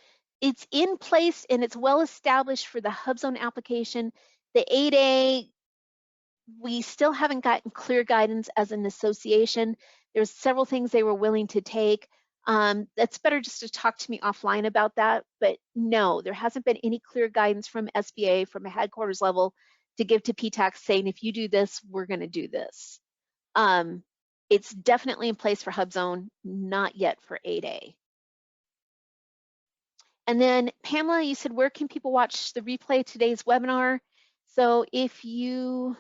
[SPEAKER 1] It's in place and it's well established for the HubZone application. The 8A, we still haven't gotten clear guidance as an association. There's several things they were willing to take. That's better just to talk to me offline about that. But no, there hasn't been any clear guidance from SBA from a headquarters level to give to PTAC saying, if you do this, we're going to do this. It's definitely in place for HubZone, not yet for 8A. And then Pamela, you said, where can people watch the replay of today's webinar? So if you,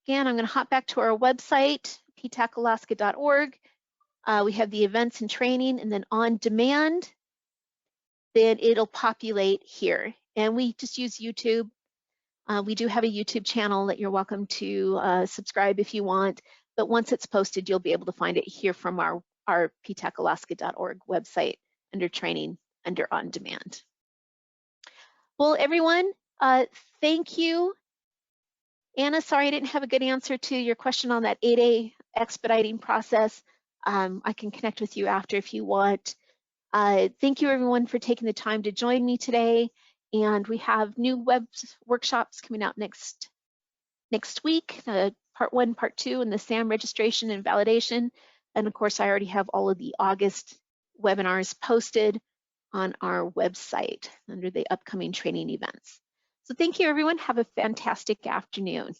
[SPEAKER 1] again, I'm going to hop back to our website, ptacalaska.org. We have the events and training, and then on demand, then it'll populate here. And we just use YouTube. We do have a YouTube channel that you're welcome to subscribe if you want. But once it's posted, you'll be able to find it here from our our ptacalaska.org website under training, under on demand. Well, everyone, thank you. Anna, sorry I didn't have a good answer to your question on that 8A expediting process. I can connect with you after if you want. Thank you everyone for taking the time to join me today. And we have new web workshops coming out next week, part 1, part 2, and the SAM registration and validation. And of course, I already have all of the August webinars posted on our website under the upcoming training events. So thank you everyone. Have a fantastic afternoon.